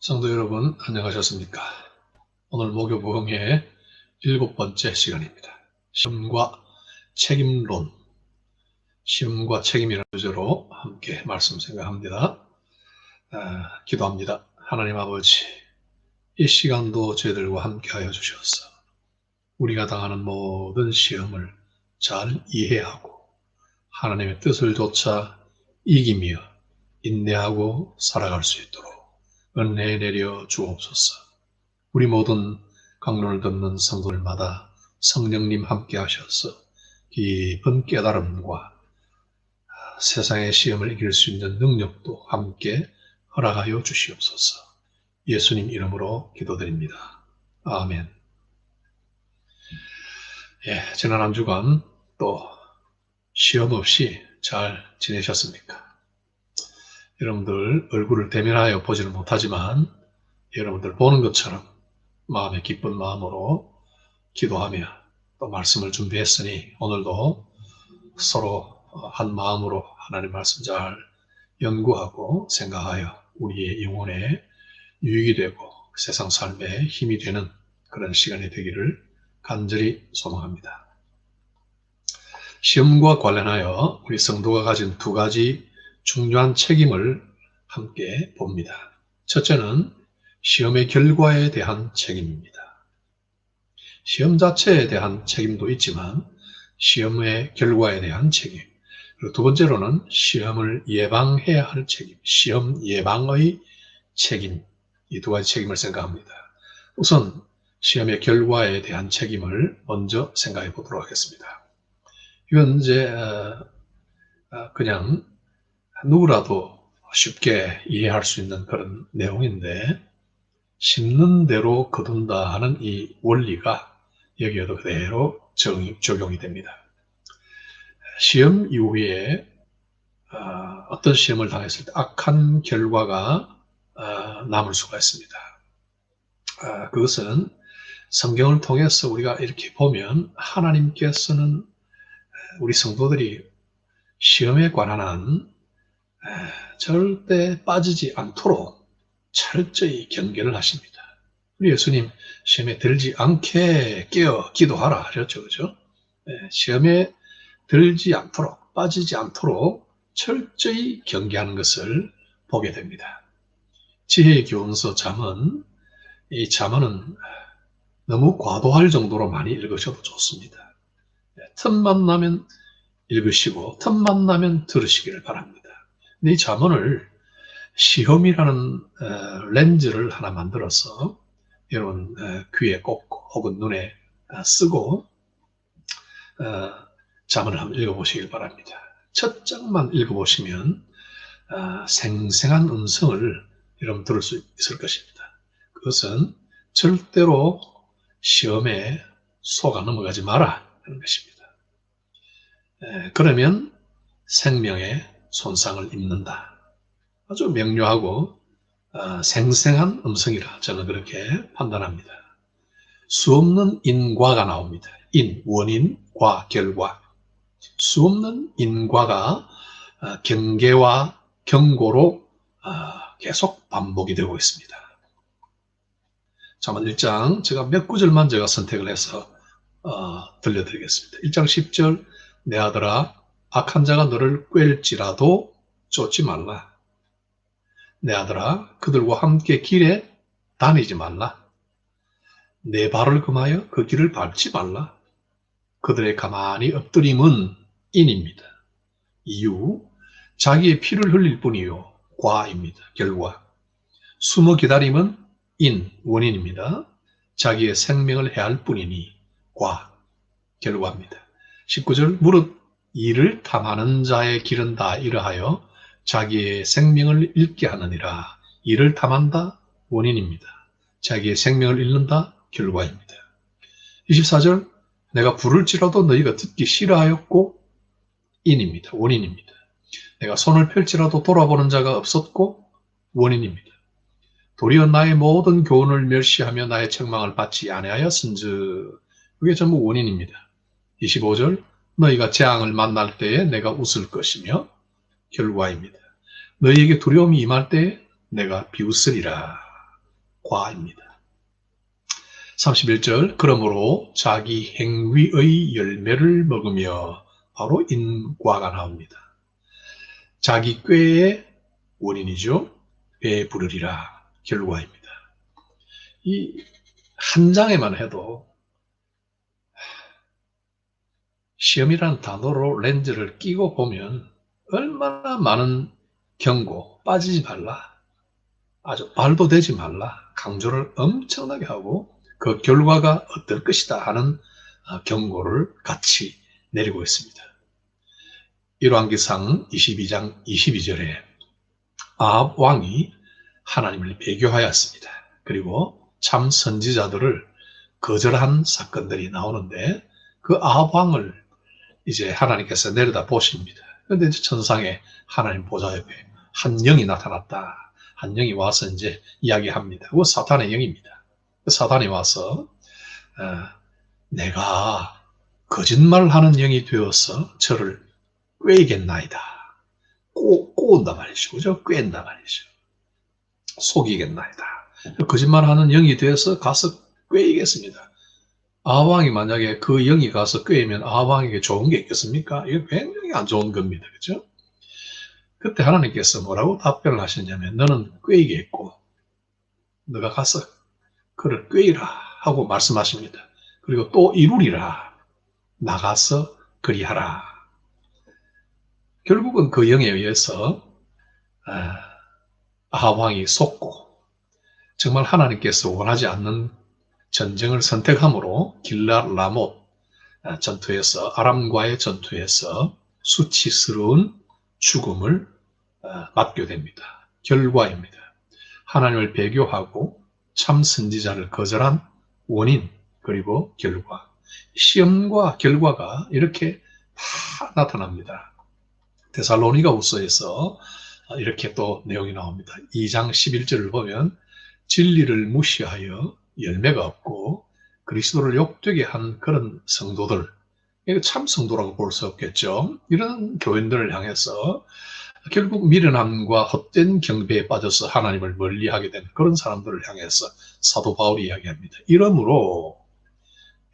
성도 여러분, 안녕하셨습니까? 오늘 목요복음의 7번째 시간입니다. 시험과 책임론, 시험과 책임이라는 주제로 함께 말씀 생각합니다. 기도합니다. 하나님 아버지, 이 시간도 저희들과 함께하여 주셔서 우리가 당하는 모든 시험을 잘 이해하고 하나님의 뜻을 조차 이기며 인내하고 살아갈 수 있도록 은혜 내려 주옵소서. 우리 모든 강론을 듣는 성도들마다 성령님 함께 하셔서 깊은 깨달음과 세상의 시험을 이길 수 있는 능력도 함께 허락하여 주시옵소서. 예수님 이름으로 기도드립니다. 아멘. 지난 한 주간 또 시험 없이 잘 지내셨습니까? 여러분들 얼굴을 대면하여 보지는 못하지만 여러분들 보는 것처럼 마음에 기쁜 마음으로 기도하며 또 말씀을 준비했으니 오늘도 서로 한 마음으로 하나님 말씀 잘 연구하고 생각하여 우리의 영혼에 유익이 되고 세상 삶에 힘이 되는 그런 시간이 되기를 간절히 소망합니다. 시험과 관련하여 우리 성도가 가진 두 가지 중요한 책임을 함께 봅니다. 첫째는 시험의 결과에 대한 책임입니다. 시험 자체에 대한 책임도 있지만 시험의 결과에 대한 책임, 그리고 두 번째로는 시험을 예방해야 할 책임, 시험 예방의 책임, 이 두 가지 책임을 생각합니다. 우선 시험의 결과에 대한 책임을 먼저 생각해 보도록 하겠습니다. 이건 이제 그냥 누구라도 쉽게 이해할 수 있는 그런 내용인데 심는 대로 거둔다 하는 이 원리가 여기에도 그대로 적용이 됩니다. 시험 이후에 어떤 시험을 당했을 때 악한 결과가 남을 수가 있습니다. 그것은 성경을 통해서 우리가 이렇게 보면 하나님께서는 우리 성도들이 시험에 관한 한 절대 빠지지 않도록 철저히 경계를 하십니다. 우리 예수님 시험에 들지 않게 깨어 기도하라 하셨죠. 그죠? 시험에 들지 않도록, 빠지지 않도록 철저히 경계하는 것을 보게 됩니다. 지혜의 교훈서 잠언, 이 잠언은 너무 과도할 정도로 많이 읽으셔도 좋습니다. 틈만 나면 읽으시고 틈만 나면 들으시기를 바랍니다. 이 잠언을 시험이라는 렌즈를 하나 만들어서 여러분 귀에 꽂고 혹은 눈에 쓰고 잠언을 한번 읽어보시길 바랍니다. 첫 장만 읽어보시면 생생한 음성을 여러분 들을 수 있을 것입니다. 그것은 절대로 시험에 속아 넘어가지 마라 하는 것입니다. 그러면 생명에 손상을 입는다. 아주 명료하고 생생한 음성이라 저는 그렇게 판단합니다. 수없는 인과가 나옵니다. 인, 원인, 과, 결과. 수없는 인과가 경계와 경고로 계속 반복이 되고 있습니다. 잠언 1장 제가 몇 구절만 제가 선택을 해서 들려드리겠습니다. 1장 10절 내 아들아 악한 자가 너를 꾀일지라도 쫓지 말라. 내 아들아 그들과 함께 길에 다니지 말라. 내 발을 금하여 그 길을 밟지 말라. 그들의 가만히 엎드림은 인입니다. 이유 자기의 피를 흘릴 뿐이요 과입니다. 결과 숨어 기다림은 인 원인입니다. 자기의 생명을 해할 뿐이니 과 결과입니다. 19절 무릇 이를 탐하는 자의 길은 다 이러하여 자기의 생명을 잃게 하느니라. 이를 탐한다 원인입니다. 자기의 생명을 잃는다 결과입니다. 24절 내가 부를지라도 너희가 듣기 싫어하였고 인입니다. 원인입니다. 내가 손을 펼지라도 돌아보는 자가 없었고 원인입니다. 도리어 나의 모든 교훈을 멸시하며 나의 책망을 받지 아니하였은즉 그게 전부 원인입니다. 25절 너희가 재앙을 만날 때에 내가 웃을 것이며 결과입니다. 너희에게 두려움이 임할 때에 내가 비웃으리라. 과입니다. 31절 그러므로 자기 행위의 열매를 먹으며 바로 인과가 나옵니다. 자기 꾀의 원인이죠. 배 부르리라 결과입니다. 이 한 장에만 해도 시험이라는 단어로 렌즈를 끼고 보면 얼마나 많은 경고, 빠지지 말라, 아주 발도 대지 말라 강조를 엄청나게 하고 그 결과가 어떨 것이다 하는 경고를 같이 내리고 있습니다. 열왕기상 22장 22절에 아합 왕이 하나님을 배교하였습니다. 그리고 참 선지자들을 거절한 사건들이 나오는데 그 아합 왕을 이제 하나님께서 내려다 보십니다. 그런데 이제 천상에 하나님 보좌 옆에 한 영이 나타났다. 한 영이 와서 이제 이야기합니다. 그거 사탄의 영입니다. 사탄이 와서 내가 거짓말하는 영이 되어서 저를 꾀이겠나이다. 꼬운다 말이죠. 그죠? 꾀인다 말이죠. 속이겠나이다. 거짓말하는 영이 되어서 가서 꾀이겠습니다. 아합왕이 만약에 그 영이 가서 꾀이면 아합왕에게 좋은 게 있겠습니까? 이거 굉장히 안 좋은 겁니다. 그죠? 그때 하나님께서 뭐라고 답변을 하셨냐면 너는 꾀이겠고 너가 가서 그를 꾀이라 하고 말씀하십니다. 그리고 또 이루리라. 나가서 그리하라. 결국은 그 영에 의해서 아합 왕이 속고 정말 하나님께서 원하지 않는 전쟁을 선택함으로 길랏 라못 전투에서 아람과의 전투에서 수치스러운 죽음을 맞게 됩니다. 결과입니다. 하나님을 배교하고 참 선지자를 거절한 원인 그리고 결과 시험과 결과가 이렇게 다 나타납니다. 데살로니가후서에서 이렇게 또 내용이 나옵니다. 2장 11절을 보면 진리를 무시하여 열매가 없고 그리스도를 욕되게 한 그런 성도들, 이거 참 성도라고 볼 수 없겠죠. 이런 교인들을 향해서 결국 미련함과 헛된 경배에 빠져서 하나님을 멀리하게 된 그런 사람들을 향해서 사도 바울이 이야기합니다. 이러므로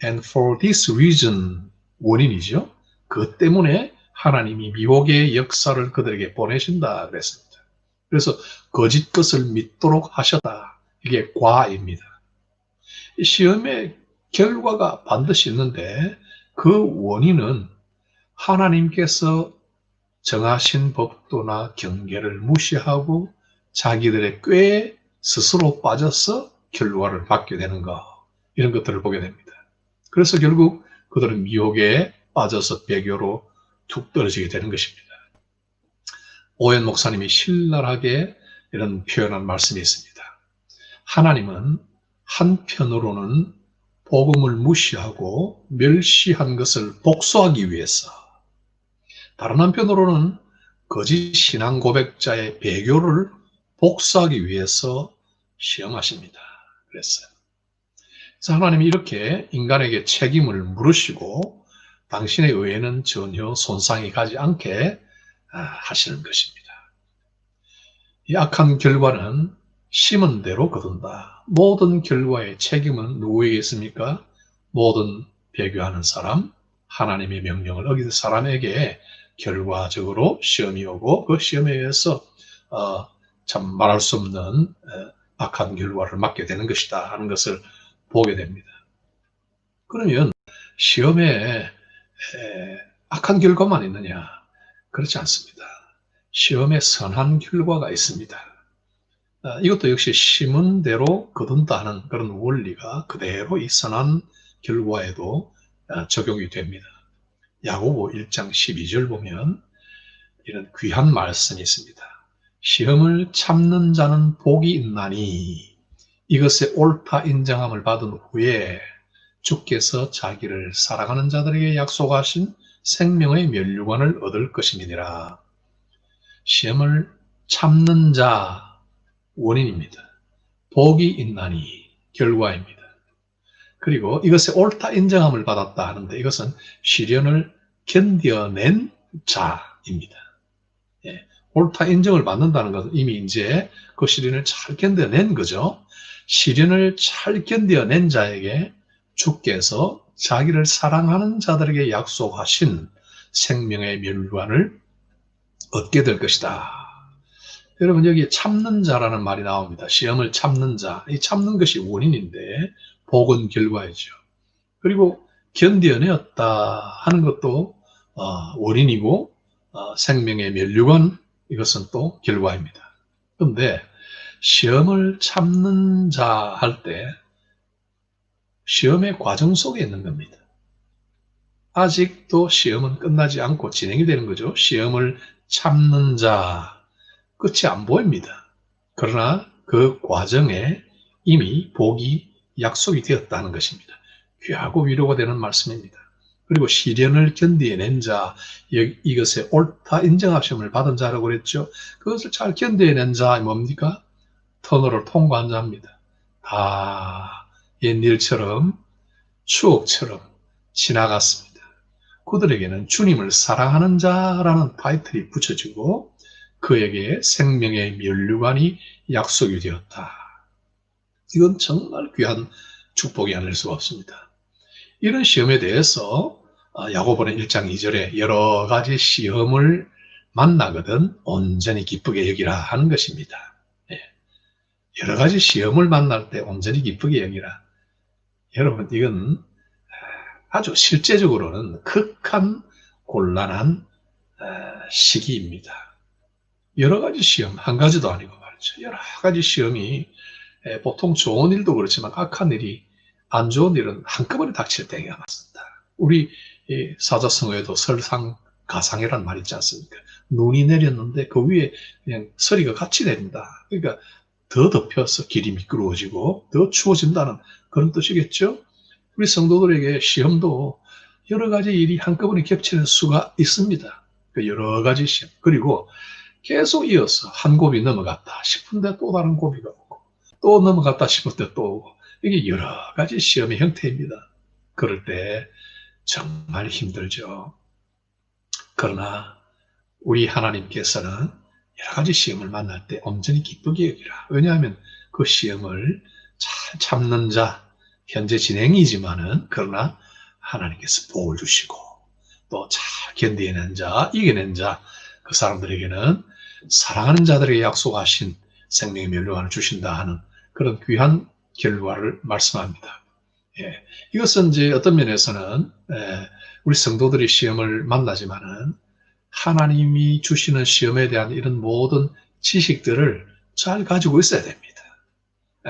and for this reason 원인이죠. 그 때문에 하나님이 미혹의 역사를 그들에게 보내신다 그랬습니다. 그래서 거짓 것을 믿도록 하셨다. 이게 과입니다. 시험의 결과가 반드시 있는데 그 원인은 하나님께서 정하신 법도나 경계를 무시하고 자기들의 꾀에 스스로 빠져서 결과를 받게 되는 것, 이런 것들을 보게 됩니다. 그래서 결국 그들은 미혹에 빠져서 배교로 툭 떨어지게 되는 것입니다. 오웬 목사님이 신랄하게 이런 표현한 말씀이 있습니다. 하나님은 한편으로는 복음을 무시하고 멸시한 것을 복수하기 위해서, 다른 한편으로는 거짓 신앙 고백자의 배교를 복수하기 위해서 시험하십니다. 그랬어요. 그래서 하나님이 이렇게 인간에게 책임을 물으시고 당신의 의에는 전혀 손상이 가지 않게 하시는 것입니다. 이 악한 결과는 심은 대로 거둔다. 모든 결과의 책임은 누구에게 있습니까? 모든 배교하는 사람, 하나님의 명령을 어기는 사람에게 결과적으로 시험이 오고 그 시험에 의해서 참 말할 수 없는 악한 결과를 맞게 되는 것이다 하는 것을 보게 됩니다. 그러면 시험에 악한 결과만 있느냐? 그렇지 않습니다. 시험에 선한 결과가 있습니다. 이것도 역시 심은 대로 거둔다 하는 그런 원리가 그대로 이 선한 결과에도 적용이 됩니다. 야고보 1장 12절 보면 이런 귀한 말씀이 있습니다. 시험을 참는 자는 복이 있나니 이것에 옳다 인정함을 받은 후에 주께서 자기를 사랑하는 자들에게 약속하신 생명의 면류관을 얻을 것임이니라. 시험을 참는 자 원인입니다. 복이 있나니 결과입니다. 그리고 이것에 옳다 인정함을 받았다 하는데 이것은 시련을 견뎌낸 자입니다. 옳다 인정을 받는다는 것은 이미 이제 그 시련을 잘 견뎌낸 거죠. 시련을 잘 견뎌낸 자에게 주께서 자기를 사랑하는 자들에게 약속하신 생명의 멸류관을 얻게 될 것이다. 여러분, 여기 참는 자라는 말이 나옵니다. 시험을 참는 자. 이 참는 것이 원인인데 복은 결과이죠. 그리고 견뎌내었다 하는 것도 원인이고 생명의 멸류관, 이것은 또 결과입니다. 그런데 시험을 참는 자 할 때 시험의 과정 속에 있는 겁니다. 아직도 시험은 끝나지 않고 진행이 되는 거죠. 시험을 참는 자, 끝이 안 보입니다. 그러나 그 과정에 이미 복이 약속이 되었다는 것입니다. 귀하고 위로가 되는 말씀입니다. 그리고 시련을 견뎌낸 자, 이것에 옳다 인정하심을 받은 자라고 그랬죠. 그것을 잘 견뎌낸 자, 뭡니까? 터널을 통과한 자입니다. 다 옛일처럼 추억처럼 지나갔습니다. 그들에게는 주님을 사랑하는 자라는 타이틀이 붙여지고 그에게 생명의 멸류관이 약속이 되었다. 이건 정말 귀한 축복이 아닐 수가 없습니다. 이런 시험에 대해서 야고보는 1장 2절에 여러 가지 시험을 만나거든 온전히 기쁘게 여기라 하는 것입니다. 여러 가지 시험을 만날 때 온전히 기쁘게 여기라. 여러분, 이건 아주 실제적으로는 극한 곤란한 시기입니다. 여러 가지 시험, 한 가지도 아니고 말이죠. 여러 가지 시험이 보통 좋은 일도 그렇지만 악한 일이, 안 좋은 일은 한꺼번에 닥칠 때가 많습니다. 우리 사자성어에도 설상가상이라는 말이 있지 않습니까? 눈이 내렸는데 그 위에 그냥 서리가 같이 내린다. 그러니까 더 덮여서 길이 미끄러워지고 더 추워진다는 그런 뜻이겠죠? 우리 성도들에게 시험도 여러 가지 일이 한꺼번에 겹치는 수가 있습니다. 여러 가지 시험. 그리고 계속 이어서 한 곱이 넘어갔다 싶은데 또 다른 곱이가 오고, 또 넘어갔다 싶을 때 또 오고, 이게 여러 가지 시험의 형태입니다. 그럴 때 정말 힘들죠. 그러나 우리 하나님께서는 여러 가지 시험을 만날 때 온전히 기쁘게 여기라. 왜냐하면 그 시험을 잘 참는 자, 현재 진행이지만은 그러나 하나님께서 복을 주시고 또 잘 견디는 자, 이겨낸 자, 그 사람들에게는 사랑하는 자들에게 약속하신 생명의 멸류관을 주신다 하는 그런 귀한 결과를 말씀합니다. 이것은 이제 어떤 면에서는 우리 성도들이 시험을 만나지만은 하나님이 주시는 시험에 대한 이런 모든 지식들을 잘 가지고 있어야 됩니다.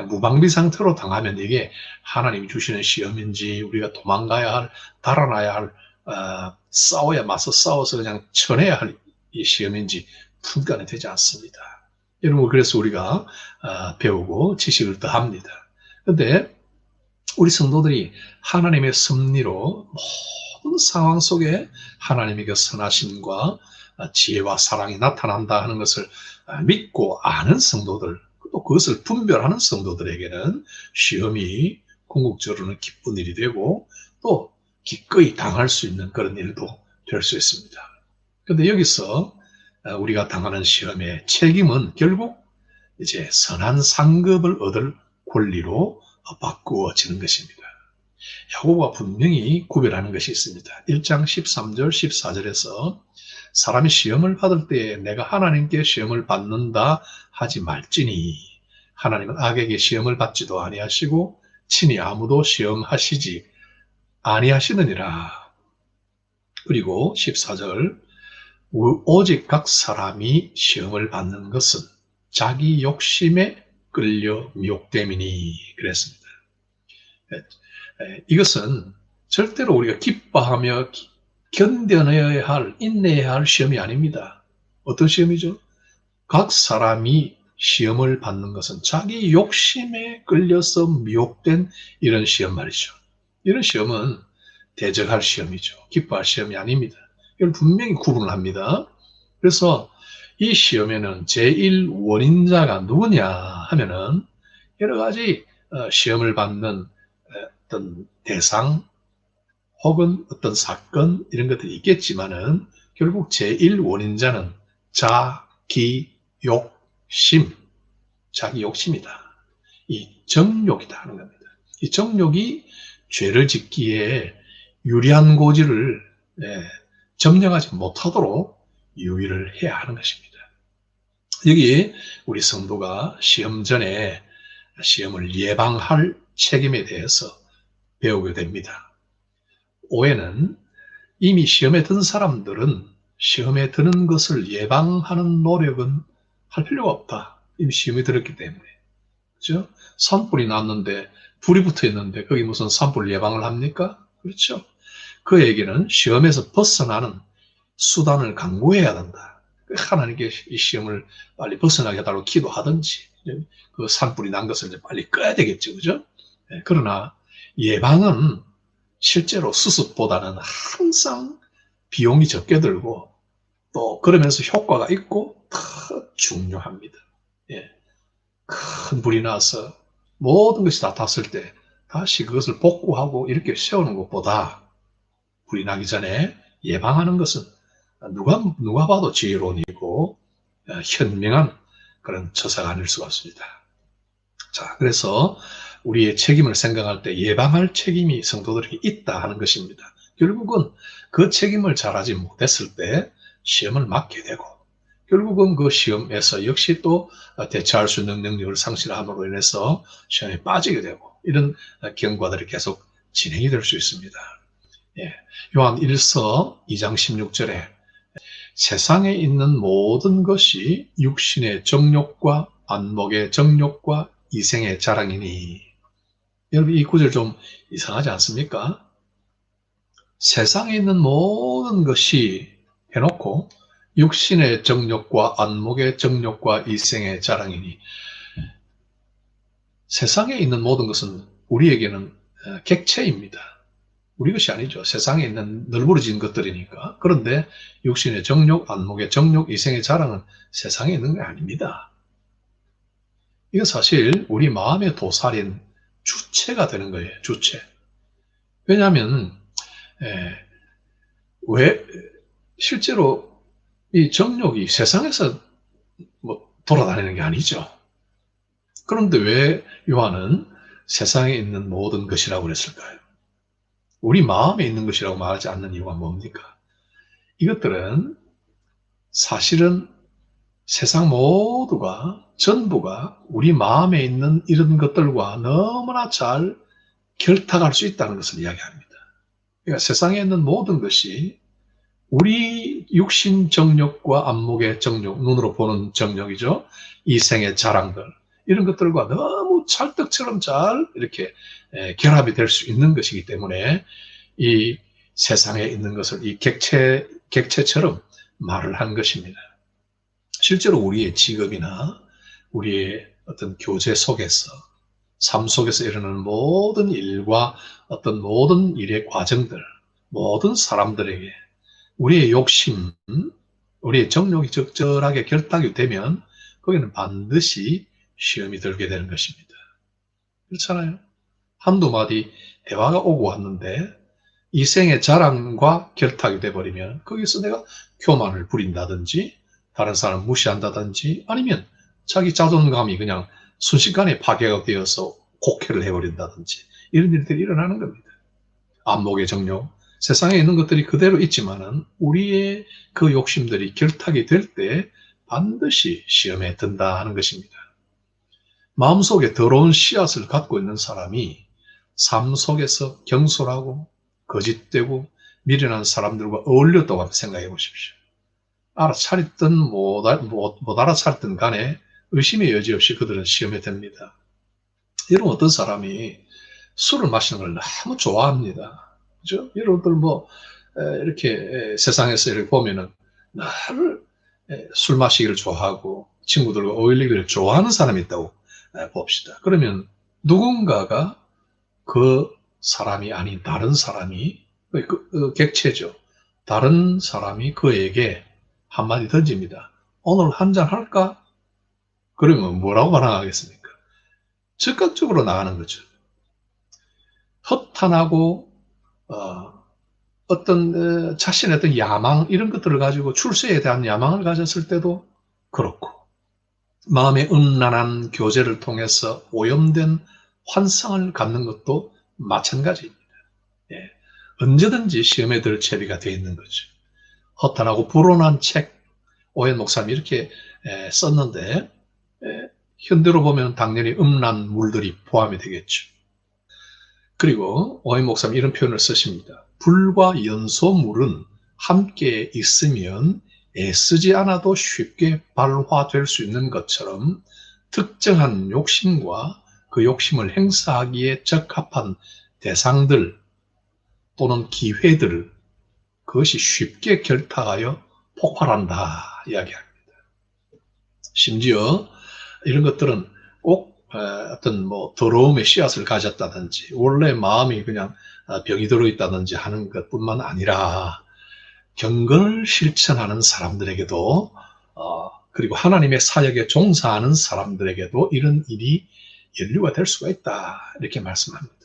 무방비 상태로 당하면 이게 하나님이 주시는 시험인지 우리가 도망가야 할, 달아나야 할, 싸워야 맞서 싸워서 그냥 쳐내야 할 이 시험인지 분간이 되지 않습니다. 여러분, 그래서 우리가 배우고 지식을 더합니다. 그런데 우리 성도들이 하나님의 섭리로 모든 상황 속에 하나님의 그 선하심과 지혜와 사랑이 나타난다 하는 것을 믿고 아는 성도들, 또 그것을 분별하는 성도들에게는 시험이 궁극적으로는 기쁜 일이 되고 또 기꺼이 당할 수 있는 그런 일도 될 수 있습니다. 그런데 여기서 우리가 당하는 시험의 책임은 결국 이제 선한 상급을 얻을 권리로 바꾸어지는 것입니다. 야고보가 분명히 구별하는 것이 있습니다. 1장 13절 14절에서 사람이 시험을 받을 때에 내가 하나님께 시험을 받는다 하지 말지니 하나님은 악에게 시험을 받지도 아니하시고 친히 아무도 시험하시지 아니하시느니라. 그리고 14절 오직 각 사람이 시험을 받는 것은 자기 욕심에 끌려 미혹됨이니 그랬습니다. 이것은 절대로 우리가 기뻐하며 견뎌내야 할, 인내해야 할 시험이 아닙니다. 어떤 시험이죠? 각 사람이 시험을 받는 것은 자기 욕심에 끌려서 미혹된 이런 시험 말이죠. 이런 시험은 대적할 시험이죠. 기뻐할 시험이 아닙니다. 이걸 분명히 구분을 합니다. 그래서 이 시험에는 제1원인자가 누구냐 하면은 여러 가지 시험을 받는 어떤 대상 혹은 어떤 사건 이런 것들이 있겠지만은 결국 이 정욕이다 하는 겁니다. 이 정욕이 죄를 짓기에 유리한 고지를 점령하지 못하도록 유의를 해야 하는 것입니다. 여기 우리 성도가 시험 전에 시험을 예방할 책임에 대해서 배우게 됩니다. 오해는 이미 시험에 든 사람들은 시험에 드는 것을 예방하는 노력은 할 필요가 없다. 이미 시험에 들었기 때문에. 그렇죠? 산불이 났는데 불이 붙어 있는데 거기 무슨 산불 예방을 합니까? 그렇죠? 그 얘기는 시험에서 벗어나는 수단을 강구해야 된다. 하나님께 이 시험을 빨리 벗어나게 해달라고 기도하든지 그 산불이 난 것을 이제 빨리 꺼야 되겠죠. 그죠? 그러나 예방은 실제로 수습보다는 항상 비용이 적게 들고 또 그러면서 효과가 있고 더 중요합니다. 예. 큰 불이 나서 모든 것이 다 탔을 때 다시 그것을 복구하고 이렇게 세우는 것보다 불이 나기 전에 예방하는 것은 누가 봐도 지혜로운이고 현명한 그런 처사가 아닐 수가 없습니다. 자, 그래서 우리의 책임을 생각할 때 예방할 책임이 성도들에게 있다 하는 것입니다. 결국은 그 책임을 잘하지 못했을 때 시험을 맞게 되고 결국은 그 시험에서 역시 또 대처할 수 있는 능력을 상실함으로 인해서 시험에 빠지게 되고 이런 경과들이 계속 진행이 될 수 있습니다. 예. 요한 1서 2장 16절에 세상에 있는 모든 것이 육신의 정욕과 안목의 정욕과 이생의 자랑이니. 여러분 이 구절 좀 이상하지 않습니까? 세상에 있는 모든 것이 해놓고 육신의 정욕과 안목의 정욕과 이생의 자랑이니. 세상에 있는 모든 것은 우리에게는 객체입니다. 우리 것이 아니죠. 세상에 있는 널브러진 것들이니까. 그런데 육신의 정욕, 안목의 정욕, 이생의 자랑은 세상에 있는 게 아닙니다. 이건 사실 우리 마음의 도살인 주체가 되는 거예요. 주체. 왜냐하면 왜 실제로 이 정욕이 세상에서 뭐 돌아다니는 게 아니죠. 그런데 왜 요한은 세상에 있는 모든 것이라고 그랬을까요? 우리 마음에 있는 것이라고 말하지 않는 이유가 뭡니까? 이것들은 사실은 세상 모두가 전부가 우리 마음에 있는 이런 것들과 너무나 잘 결탁할 수 있다는 것을 이야기합니다. 그러니까 세상에 있는 모든 것이 우리 육신 정욕과 안목의 정욕, 눈으로 보는 정욕이죠. 이생의 자랑들, 이런 것들과 너무 찰떡처럼 잘 이렇게 결합이 될 수 있는 것이기 때문에 이 세상에 있는 것을 이 객체처럼 말을 한 것입니다. 실제로 우리의 직업이나 우리의 어떤 교제 속에서 삶 속에서 일어나는 모든 일과 어떤 모든 일의 과정들, 모든 사람들에게 우리의 욕심, 우리의 정욕이 적절하게 결탁이 되면 거기는 반드시 시험이 들게 되는 것입니다. 그렇잖아요. 한두 마디 대화가 오고 왔는데 이생의 자랑과 결탁이 돼버리면 거기서 내가 교만을 부린다든지 다른 사람을 무시한다든지 아니면 자기 자존감이 그냥 순식간에 파괴가 되어서 곡해를 해버린다든지 이런 일들이 일어나는 겁니다. 안목의 정욕, 세상에 있는 것들이 그대로 있지만은 우리의 그 욕심들이 결탁이 될 때 반드시 시험에 든다 하는 것입니다. 마음속에 더러운 씨앗을 갖고 있는 사람이 삶 속에서 경솔하고 거짓되고 미련한 사람들과 어울렸다고 한번 생각해 보십시오. 알아차렸든 못 알아차렸든 간에 의심의 여지 없이 그들은 시험에 듭니다. 여러분 어떤 사람이 술을 마시는 걸 너무 좋아합니다. 그죠? 여러분들 이렇게 세상에서 이렇게 보면은 나를 술 마시기를 좋아하고 친구들과 어울리기를 좋아하는 사람이 있다고 봅시다. 그러면 누군가가 그 사람이 아닌 다른 사람이 그 객체죠. 다른 사람이 그에게 한마디 던집니다. 오늘 한잔 할까? 그러면 뭐라고 반응하겠습니까? 즉각적으로 나가는 거죠. 허탄하고 어떤 자신의 어떤 야망 이런 것들을 가지고 출세에 대한 야망을 가졌을 때도 그렇고 마음의 음란한 교제를 통해서 오염된 환상을 갖는 것도 마찬가지입니다. 예, 언제든지 시험에 들 채비가 되어 있는 거죠. 허탄하고 불온한 책, 오웬 목사님이 이렇게 썼는데, 현대로 보면 당연히 음란 물들이 포함이 되겠죠. 그리고 오웬 목사님이 이런 표현을 쓰십니다. 불과 연소물은 함께 있으면 애쓰지 않아도 쉽게 발화될 수 있는 것처럼 특정한 욕심과 그 욕심을 행사하기에 적합한 대상들 또는 기회들, 그것이 쉽게 결탁하여 폭발한다 이야기합니다. 심지어 이런 것들은 꼭 어떤 뭐 더러움의 씨앗을 가졌다든지 원래 마음이 그냥 병이 들어있다든지 하는 것뿐만 아니라 경건을 실천하는 사람들에게도 그리고 하나님의 사역에 종사하는 사람들에게도 이런 일이 연루가 될 수가 있다 이렇게 말씀합니다.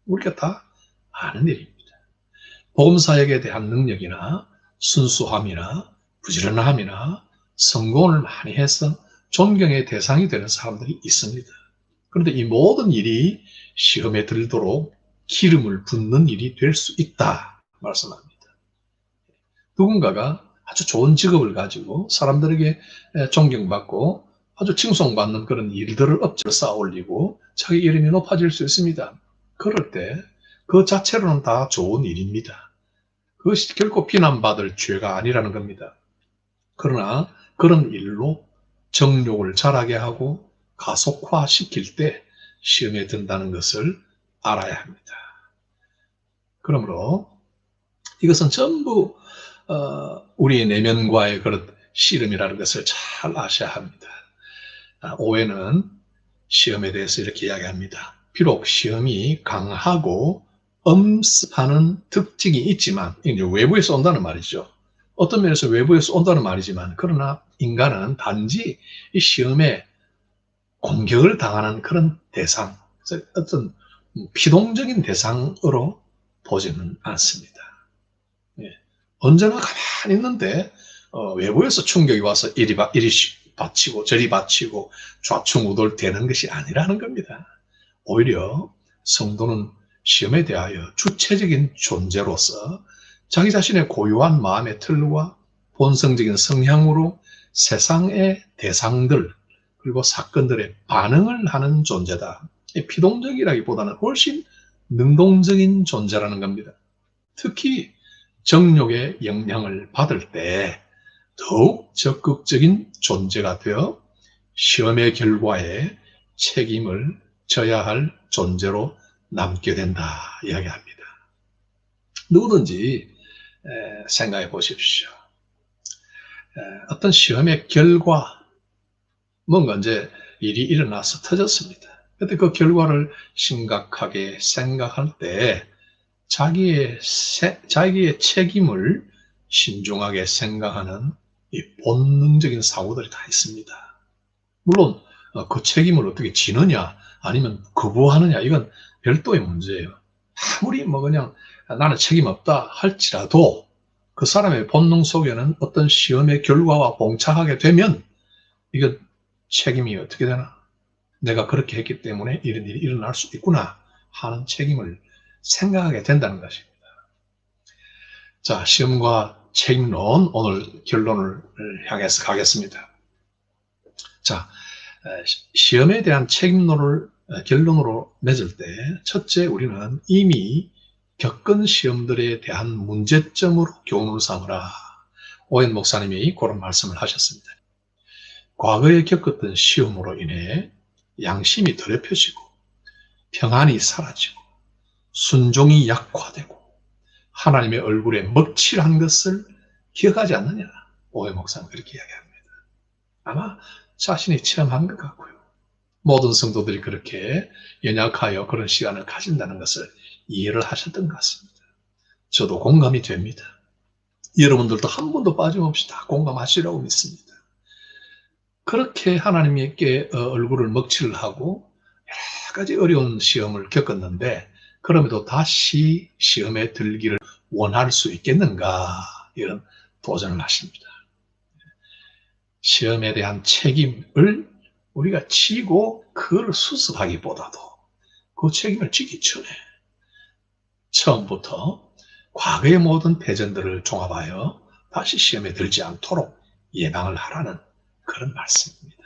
우리가 다 아는 일입니다. 복음사역에 대한 능력이나 순수함이나 부지런함이나 성공을 많이 해서 존경의 대상이 되는 사람들이 있습니다. 그런데 이 모든 일이 시험에 들도록 기름을 붓는 일이 될 수 있다 말씀합니다. 누군가가 아주 좋은 직업을 가지고 사람들에게 존경받고 아주 칭송받는 그런 일들을 엎쳐 쌓아 올리고 자기 이름이 높아질 수 있습니다. 그럴 때 그 자체로는 다 좋은 일입니다. 그것이 결코 비난받을 죄가 아니라는 겁니다. 그러나 그런 일로 정욕을 자라게 하고 가속화시킬 때 시험에 든다는 것을 알아야 합니다. 그러므로 이것은 전부 우리의 내면과의 그런 씨름이라는 것을 잘 아셔야 합니다. 오해는 시험에 대해서 이렇게 이야기합니다. 비록 시험이 강하고 엄습하는 특징이 있지만, 이제 외부에서 온다는 말이죠. 어떤 면에서 외부에서 온다는 말이지만, 그러나 인간은 단지 이 시험에 공격을 당하는 그런 대상, 어떤 피동적인 대상으로 보지는 않습니다. 예. 언제나 가만히 있는데 외부에서 충격이 와서 이리 받치고 저리 받치고 좌충우돌 되는 것이 아니라는 겁니다. 오히려 성도는 시험에 대하여 주체적인 존재로서 자기 자신의 고유한 마음의 틀과 본성적인 성향으로 세상의 대상들 그리고 사건들에 반응을 하는 존재다. 피동적이라기보다는 훨씬 능동적인 존재라는 겁니다. 특히 정욕의 영향을 받을 때 더욱 적극적인 존재가 되어 시험의 결과에 책임을 져야 할 존재로 남게 된다 이야기합니다. 누구든지 생각해 보십시오. 어떤 시험의 결과, 뭔가 이제 일이 일어나서 터졌습니다. 그런데 그 결과를 심각하게 생각할 때 자기의 책임을 신중하게 생각하는 이 본능적인 사고들이 다 있습니다. 물론 그 책임을 어떻게 지느냐 아니면 거부하느냐 이건 별도의 문제예요. 아무리 뭐 그냥 나는 책임 없다 할지라도 그 사람의 본능 속에는 어떤 시험의 결과와 봉착하게 되면 이건 책임이 어떻게 되나? 내가 그렇게 했기 때문에 이런 일이 일어날 수 있구나 하는 책임을 생각하게 된다는 것입니다. 자, 시험과 책임론 오늘 결론을 향해서 가겠습니다. 자, 시험에 대한 책임론을 결론으로 맺을 때 첫째 우리는 이미 겪은 시험들에 대한 문제점으로 교훈을 삼으라. 오웬 목사님이 그런 말씀을 하셨습니다. 과거에 겪었던 시험으로 인해 양심이 더럽혀지고 평안이 사라지고 순종이 약화되고 하나님의 얼굴에 먹칠한 것을 기억하지 않느냐. 오웬 목사는 그렇게 이야기합니다. 아마 자신이 체험한 것 같고요. 모든 성도들이 그렇게 연약하여 그런 시간을 가진다는 것을 이해를 하셨던 것 같습니다. 저도 공감이 됩니다. 여러분들도 한 번도 빠짐없이 다 공감하시라고 믿습니다. 그렇게 하나님께 얼굴을 먹칠을 하고 여러 가지 어려운 시험을 겪었는데 그럼에도 다시 시험에 들기를 원할 수 있겠는가 이런 도전을 하십니다. 시험에 대한 책임을 우리가 치고 그걸 수습하기보다도 그 책임을 지기 전에 처음부터 과거의 모든 패전들을 종합하여 다시 시험에 들지 않도록 예방을 하라는 그런 말씀입니다.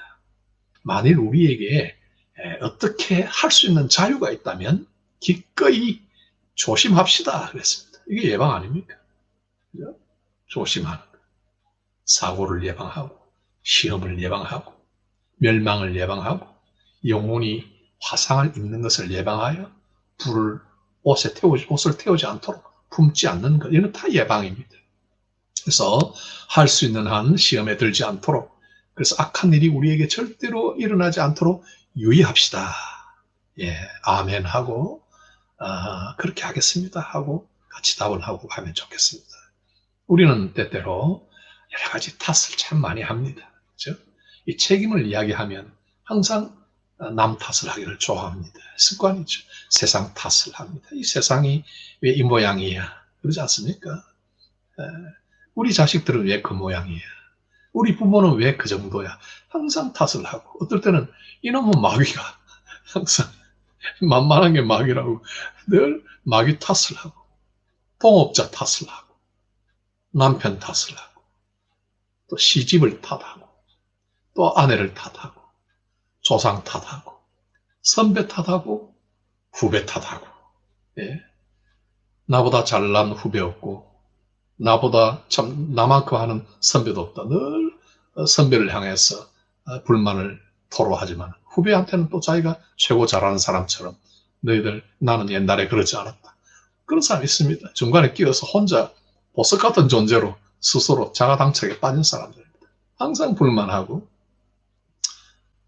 만일 우리에게 어떻게 할 수 있는 자유가 있다면 기꺼이 조심합시다 그랬습니다. 이게 예방 아닙니까? 그죠? 조심하는 것. 사고를 예방하고 시험을 예방하고 멸망을 예방하고 영혼이 화상을 입는 것을 예방하여 불을 옷을 태우지 않도록 품지 않는 것, 이건 다 예방입니다. 그래서 할 수 있는 한 시험에 들지 않도록, 그래서 악한 일이 우리에게 절대로 일어나지 않도록 유의합시다. 예, 아멘 하고 그렇게 하겠습니다 하고 같이 답을 하고 가면 좋겠습니다. 우리는 때때로 여러 가지 탓을 참 많이 합니다. 그렇죠? 이 책임을 이야기하면 항상 남 탓을 하기를 좋아합니다. 습관이죠. 세상 탓을 합니다. 이 세상이 왜 이 모양이야? 그러지 않습니까? 우리 자식들은 왜 그 모양이야? 우리 부모는 왜 그 정도야? 항상 탓을 하고, 어떨 때는 이놈은 마귀가 항상 만만한 게 마귀라고 늘 마귀 탓을 하고, 동업자 탓을 하고, 남편 탓을 하고, 또 시집을 탓하고, 또 아내를 탓하고, 조상 탓하고, 선배 탓하고, 후배 탓하고, 예. 나보다 잘난 후배 없고, 나보다 참 나만큼 하는 선배도 없다. 늘 선배를 향해서 불만을 토로하지만 후배한테는 또 자기가 최고 잘하는 사람처럼 너희들 나는 옛날에 그러지 않았다. 그런 사람이 있습니다. 중간에 끼어서 혼자 보석 같은 존재로 스스로 자가당착에 빠진 사람들입니다. 항상 불만하고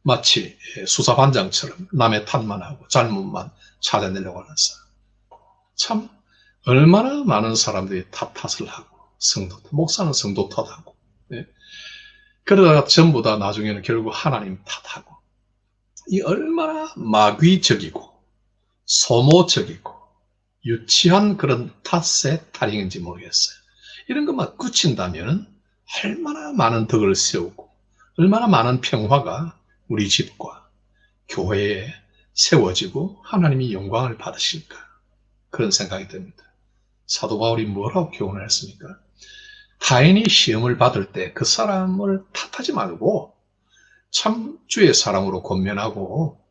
마치 수사반장처럼 남의 탓만 하고 잘못만 찾아내려고 하는 사람. 참 얼마나 많은 사람들이 탓을 하고 목사는 성도 탓하고 그러다가 전부 다 나중에는 결국 하나님 탓하고 이 얼마나 마귀적이고 소모적이고 유치한 그런 탓의 탈행인지 모르겠어요. 이런 것만 굳힌다면 얼마나 많은 덕을 세우고 얼마나 많은 평화가 우리 집과 교회에 세워지고 하나님이 영광을 받으실까 그런 생각이 듭니다. 사도 바울이 뭐라고 교훈을 했습니까? 타인이 시험을 받을 때 그 사람을 탓하지 말고 참 주의 사람으로 권면하고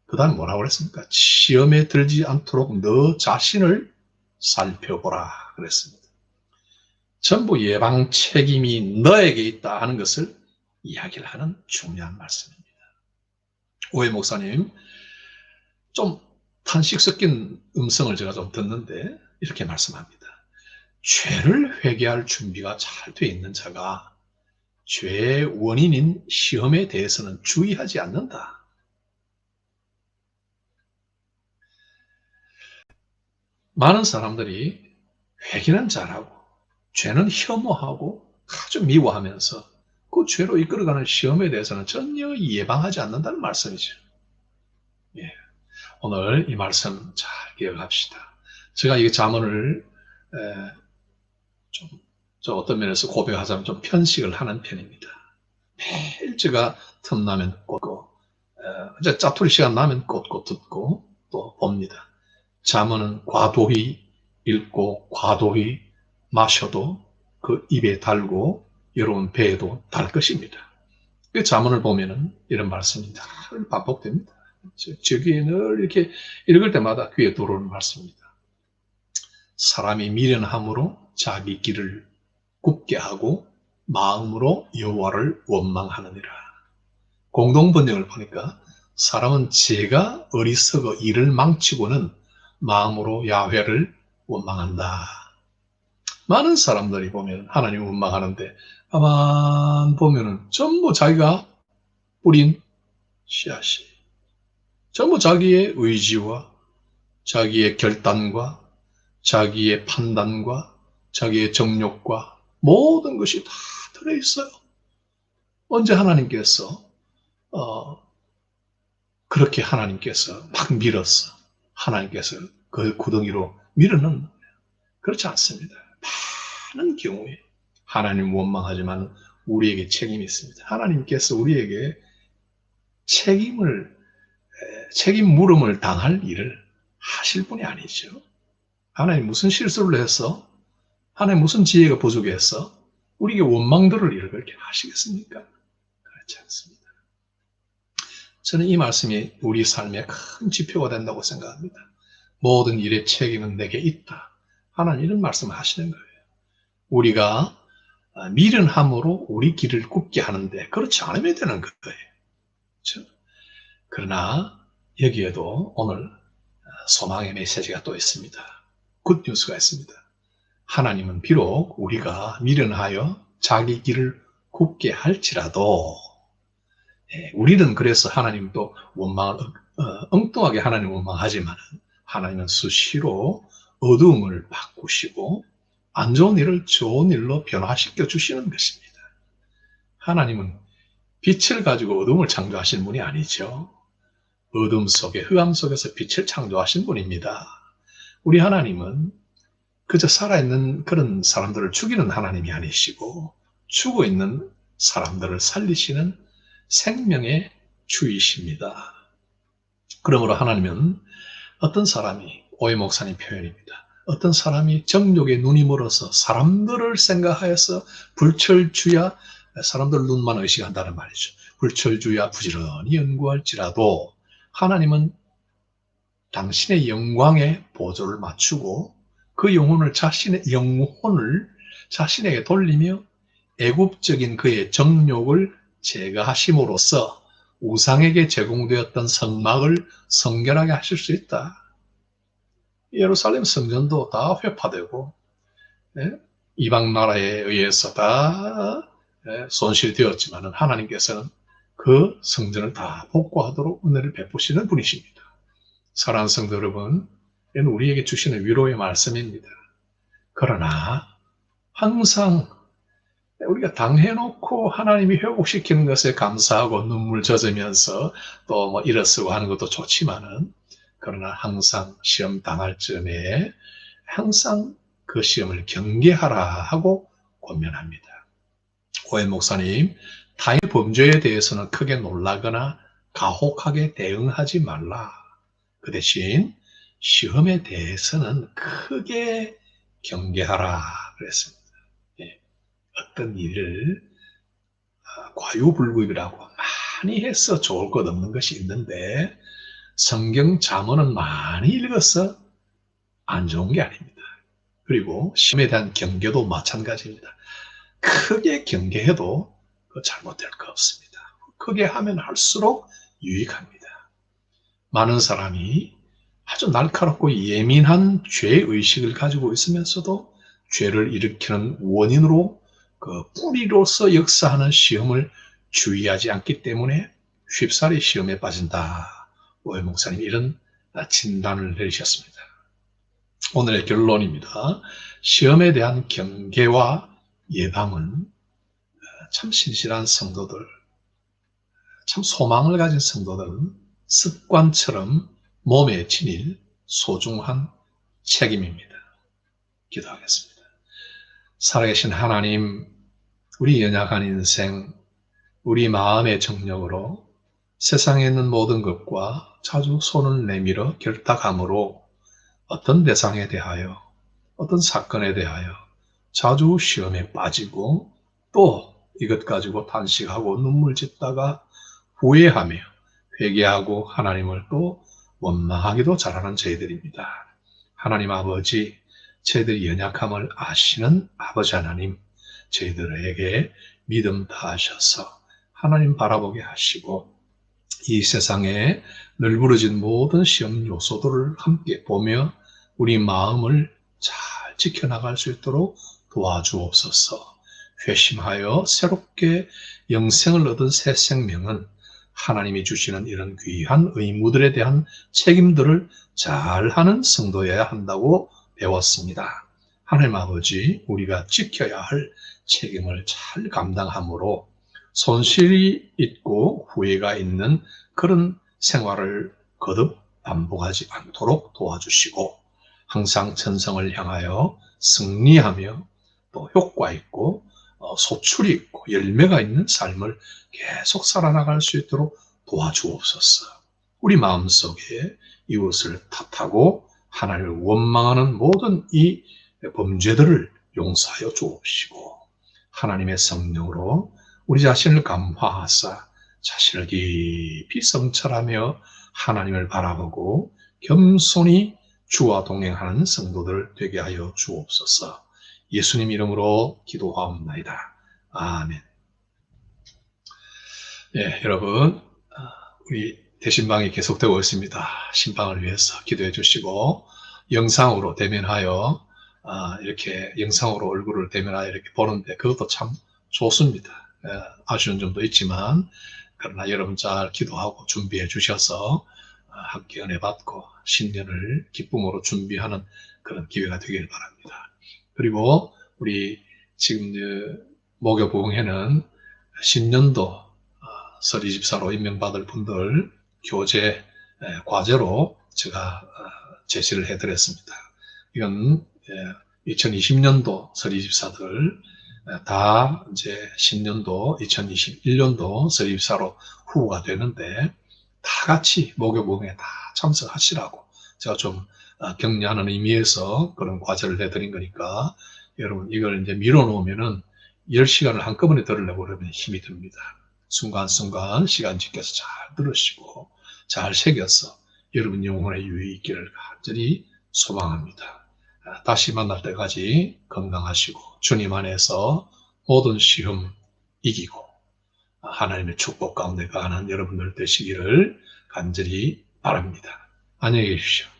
그 다음 뭐라고 그랬습니까? 시험에 들지 않도록 너 자신을 살펴보라 그랬습니다. 전부 예방 책임이 너에게 있다 하는 것을 이야기를 하는 중요한 말씀입니다. 오해 목사님, 좀 탄식 섞인 음성을 제가 좀 듣는데 이렇게 말씀합니다. 죄를 회개할 준비가 잘 돼 있는 자가 죄의 원인인 시험에 대해서는 주의하지 않는다. 많은 사람들이 회개는 잘하고 죄는 혐오하고 아주 미워하면서 그 죄로 이끌어가는 시험에 대해서는 전혀 예방하지 않는다는 말씀이죠. 예. 오늘 이 말씀 잘 기억합시다. 제가 이 자문을 좀 어떤 면에서 고백하자면 좀 편식을 하는 편입니다. 매일 제가 틈나면 꽂고 이제 짜투리 시간 나면 꽂고 듣고 또 봅니다. 자문은 과도히 읽고 과도히 마셔도 그 입에 달고 여러분 배에도 달 것입니다. 그 자문을 보면은 이런 말씀이 늘 반복됩니다. 제 귀에 늘 이렇게 읽을 때마다 귀에 들어오는 말씀입니다. 사람이 미련함으로 자기 길을 굽게 하고 마음으로 여호와를 원망하느니라. 공동번역을 보니까 사람은 죄가 어리석어 이를 망치고는 마음으로 야훼를 원망한다. 많은 사람들이 보면 하나님 원망하는데 가만 보면은 전부 자기가 뿌린 씨앗이 전부 자기의 의지와 자기의 결단과 자기의 판단과 자기의 정욕과 모든 것이 다 들어있어요. 언제 하나님께서 그렇게 하나님께서 막 밀었어. 하나님께서 그 구덩이로 밀어넣는 거예요. 그렇지 않습니다. 많은 경우에 하나님 원망하지만 우리에게 책임이 있습니다. 하나님께서 우리에게 책임 물음을 당할 일을 하실 분이 아니죠. 하나님 무슨 실수를 했어? 하나님 무슨 지혜가 부족했어? 우리에게 원망들을 이를 그렇게 하시겠습니까? 그렇지 않습니다. 저는 이 말씀이 우리 삶의 큰 지표가 된다고 생각합니다. 모든 일의 책임은 내게 있다. 하나님 이런 말씀을 하시는 거예요. 우리가 미련함으로 우리 길을 굽게 하는데 그렇지 않으면 되는 거예요. 그렇죠? 그러나 여기에도 오늘 소망의 메시지가 또 있습니다. 굿뉴스가 있습니다. 하나님은 비록 우리가 미련하여 자기 길을 굽게 할지라도 우리는 그래서 하나님도 엉뚱하게 하나님 원망하지만 하나님은 수시로 어두움을 바꾸시고 안 좋은 일을 좋은 일로 변화시켜 주시는 것입니다. 하나님은 빛을 가지고 어둠을 창조하신 분이 아니죠. 어둠 속에 흑암 속에서 빛을 창조하신 분입니다. 우리 하나님은 그저 살아있는 그런 사람들을 죽이는 하나님이 아니시고 죽어있는 사람들을 살리시는 생명의 주이십니다. 그러므로 하나님은 어떤 사람이 오해 목사님 표현입니다. 어떤 사람이 정욕에 눈이 멀어서 사람들을 생각하여서 불철주야 사람들 눈만 의식한다는 말이죠. 불철주야 부지런히 연구할지라도 하나님은 당신의 영광에 보조를 맞추고 그 자신의 영혼을 자신에게 돌리며 애굽적인 그의 정욕을 제거하심으로써 우상에게 제공되었던 성막을 성결하게 하실 수 있다. 예루살렘 성전도 다 회파되고 이방 나라에 의해서 다 손실되었지만 하나님께서는 그 성전을 다 복구하도록 은혜를 베푸시는 분이십니다. 사랑하는 성도 여러분, 이는 우리에게 주시는 위로의 말씀입니다. 그러나 항상 우리가 당해놓고 하나님이 회복시키는 것에 감사하고 눈물 젖으면서 또 뭐 일어서고 하는 것도 좋지만은 그러나 항상 시험 당할 즈음에 항상 그 시험을 경계하라 하고 권면합니다. 오해 목사님, 타의 범죄에 대해서는 크게 놀라거나 가혹하게 대응하지 말라. 그 대신 시험에 대해서는 크게 경계하라 그랬습니다. 어떤 일을 과유불급이라고 많이 해서 좋을 것 없는 것이 있는데 성경 잠언은 많이 읽어서 안 좋은 게 아닙니다. 그리고 시험에 대한 경계도 마찬가지입니다. 크게 경계해도 잘못될 거 없습니다. 크게 하면 할수록 유익합니다. 많은 사람이 아주 날카롭고 예민한 죄의식을 가지고 있으면서도 죄를 일으키는 원인으로 그 뿌리로서 역사하는 시험을 주의하지 않기 때문에 쉽사리 시험에 빠진다. 오해 목사님 이런 진단을 내리셨습니다. 오늘의 결론입니다. 시험에 대한 경계와 예방은 참 신실한 성도들, 참 소망을 가진 성도들은 습관처럼 몸에 지닐 소중한 책임입니다. 기도하겠습니다. 살아계신 하나님, 우리 연약한 인생, 우리 마음의 정력으로 세상에 있는 모든 것과 자주 손을 내밀어 결탁함으로 어떤 대상에 대하여, 어떤 사건에 대하여 자주 시험에 빠지고 또 이것 가지고 탄식하고 눈물 짓다가 후회하며 회개하고 하나님을 또 원망하기도 잘하는 저희들입니다. 하나님 아버지, 저희들의 연약함을 아시는 아버지 하나님, 저희들에게 믿음 다하셔서 하나님 바라보게 하시고 이 세상에 널브러진 모든 시험 요소들을 함께 보며 우리 마음을 잘 지켜나갈 수 있도록 도와주옵소서. 회심하여 새롭게 영생을 얻은 새 생명은 하나님이 주시는 이런 귀한 의무들에 대한 책임들을 잘하는 성도여야 한다고 배웠습니다. 하나님 아버지, 우리가 지켜야 할 책임을 잘 감당함으로 손실이 있고 후회가 있는 그런 생활을 거듭 반복하지 않도록 도와주시고 항상 천성을 향하여 승리하며 또 효과 있고 소출이 있고 열매가 있는 삶을 계속 살아나갈 수 있도록 도와주옵소서. 우리 마음속에 이웃을 탓하고 하나님을 원망하는 모든 이 범죄들을 용서하여 주옵시고 하나님의 성령으로 우리 자신을 감화하사 자신을 깊이 성찰하며 하나님을 바라보고 겸손히 주와 동행하는 성도들 되게 하여 주옵소서. 예수님 이름으로 기도하옵나이다. 아멘. 예, 여러분, 우리 대신방이 계속되고 있습니다. 신방을 위해서 기도해 주시고 영상으로 대면하여 이렇게 영상으로 얼굴을 대면하여 이렇게 보는데 그것도 참 좋습니다. 아쉬운 점도 있지만 그러나 여러분 잘 기도하고 준비해 주셔서 함께 은혜 받고 신년을 기쁨으로 준비하는 그런 기회가 되길 바랍니다. 그리고 우리 지금 목요 부흥회는 신년도 서리집사로 임명받을 분들 교재 과제로 제가 제시를 해드렸습니다. 이건 2020년도 서리집사들 다 이제 신년도 2021년도 서리집사로 후보가 되는데 다 같이 목요 부흥회에 다 참석하시라고 제가 좀 격려하는 의미에서 그런 과제를 내드린 거니까 여러분 이걸 이제 밀어놓으면은 10시간을 한꺼번에 들으려고 그러면 힘이 듭니다. 순간순간 시간 지켜서 잘 들으시고 잘 새겨서 여러분 영혼의 유익이 있기를 간절히 소망합니다. 다시 만날 때까지 건강하시고 주님 안에서 모든 시험 이기고 하나님의 축복 가운데 가는 여러분들 되시기를 간절히 바랍니다. 안녕히 계십시오.